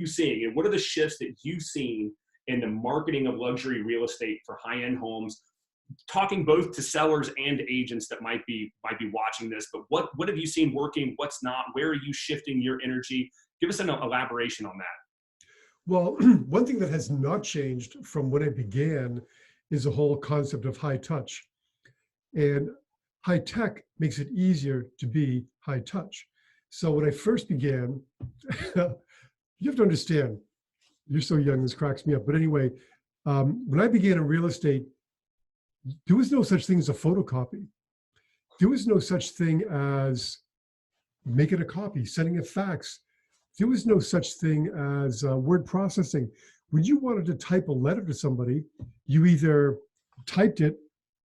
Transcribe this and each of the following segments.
you seeing, and what are the shifts that you've seen in the marketing of luxury real estate for high-end homes? Talking both to sellers and agents that might be watching this, but what have you seen working? What's not? Where are you shifting your energy? Give us an elaboration on that. Well, one thing that has not changed from when I began is the whole concept of high touch. And high tech makes it easier to be high touch. So when I first began, you have to understand, you're so young, this cracks me up. But anyway, when I began in real estate, there was no such thing as a photocopy. There was no such thing as making a copy, sending a fax. There was no such thing as word processing. When you wanted to type a letter to somebody, you either typed it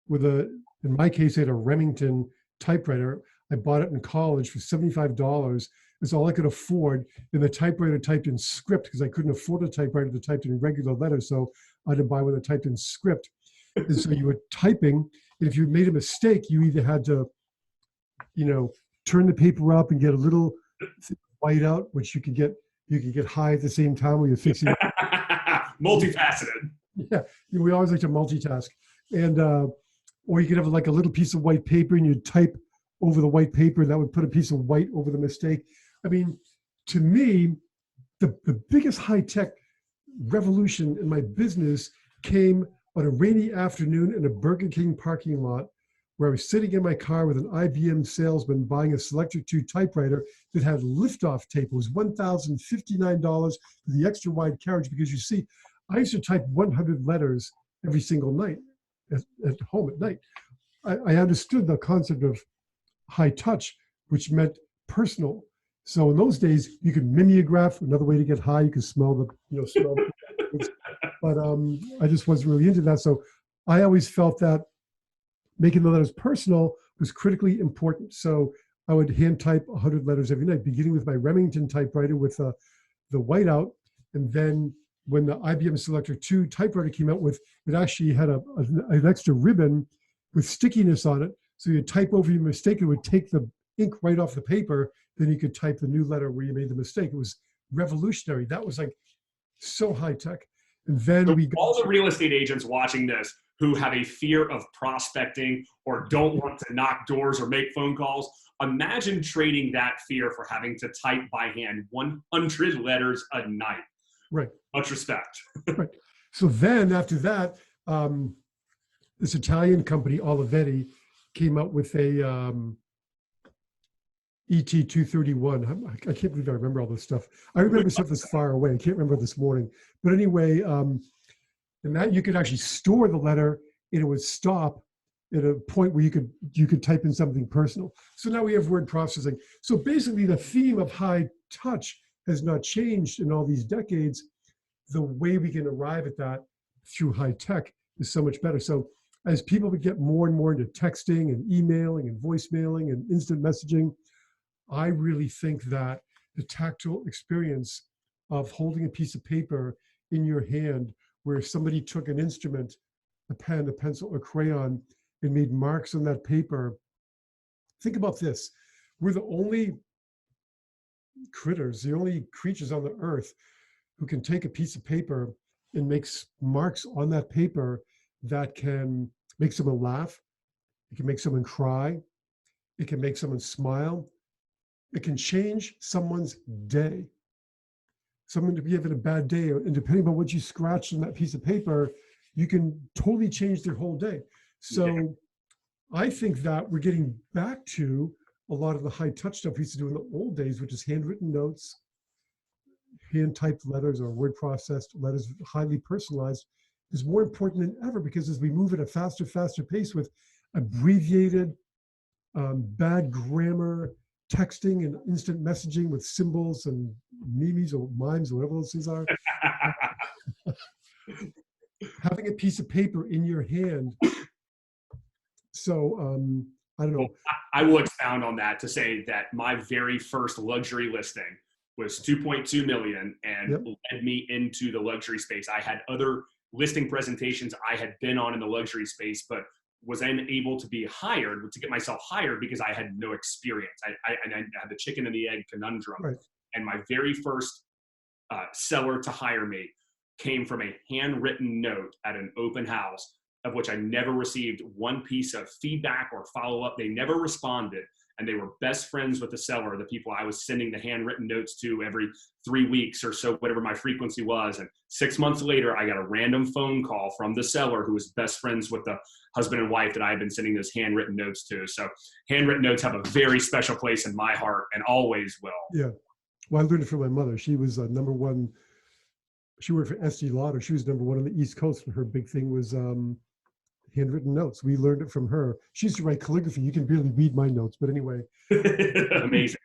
with in my case, I had a Remington typewriter. I bought it in college for $75. It's all I could afford. And the typewriter typed in script because I couldn't afford a typewriter that typed in regular letters. So I had to buy one that typed in script. And so you were typing, and if you made a mistake, you either had to, turn the paper up and get a little white out, which you could get high at the same time while you're fixing it. Multifaceted. Yeah, we always like to multitask. And or you could have like a little piece of white paper and you'd type over the white paper, and that would put a piece of white over the mistake. I mean, to me, the biggest high-tech revolution in my business came on a rainy afternoon in a Burger King parking lot where I was sitting in my car with an IBM salesman buying a Selectric 2 typewriter that had liftoff tape. It was $1,059 for the extra wide carriage because you see, I used to type 100 letters every single night at home at night. I understood the concept of high touch, which meant personal. So in those days, you could mimeograph. Another way to get high, you could smell the, smell. But I just wasn't really into that. So I always felt that making the letters personal was critically important. So I would hand type 100 letters every night, beginning with my Remington typewriter with the whiteout. And then when the IBM Selectric 2 typewriter came out with, it actually had an extra ribbon with stickiness on it. So you type over your mistake, it would take the ink right off the paper. Then you could type the new letter where you made the mistake. It was revolutionary. That was like so high tech. And then so all the real estate agents watching this who have a fear of prospecting or don't want to knock doors or make phone calls, imagine trading that fear for having to type by hand 100 letters a night. Right. Much respect. Right. So then after that, this Italian company, Olivetti, came out with a ET-231. I can't believe I remember all this stuff. I remember stuff that's far away. I can't remember this morning. But anyway, and that you could actually store the letter and it would stop at a point where you could type in something personal. So now we have word processing. So basically the theme of high touch has not changed in all these decades. The way we can arrive at that through high tech is so much better. So as people would get more and more into texting and emailing and voicemailing and instant messaging, I really think that the tactile experience of holding a piece of paper in your hand where somebody took an instrument, a pen, a pencil, a crayon, and made marks on that paper. Think about this. We're the only critters, the only creatures on the earth who can take a piece of paper and make marks on that paper that can make someone laugh. It can make someone cry. It can make someone smile. It can change someone's day. Someone to be having a bad day, and depending on what you scratch on that piece of paper, you can totally change their whole day. So yeah. I think that we're getting back to a lot of the high touch stuff we used to do in the old days, which is handwritten notes, hand typed letters or word processed letters, highly personalized, is more important than ever, because as we move at a faster pace with abbreviated, bad grammar, texting and instant messaging with symbols and memes or mimes or whatever those things are. Having a piece of paper in your hand. So I don't know. Well, I will expound on that to say that my very first luxury listing was 2.2 million and Yep. led me into the luxury space. I had other listing presentations I had been on in the luxury space, but was then able to be hired, to get myself hired because I had no experience. I had the chicken and the egg conundrum. Right. And my very first seller to hire me came from a handwritten note at an open house, of which I never received one piece of feedback or follow-up. They never responded. And they were best friends with the seller, the people I was sending the handwritten notes to every 3 weeks or so, whatever my frequency was. And 6 months later, I got a random phone call from the seller who was best friends with the husband and wife that I had been sending those handwritten notes to. So handwritten notes have a very special place in my heart and always will. Yeah. Well, I learned it from my mother. She was number one. She worked for Estee Lauder. She was number one on the East Coast, and her big thing was handwritten notes. We learned it from her. She used to write calligraphy. You can barely read my notes, but anyway. Amazing.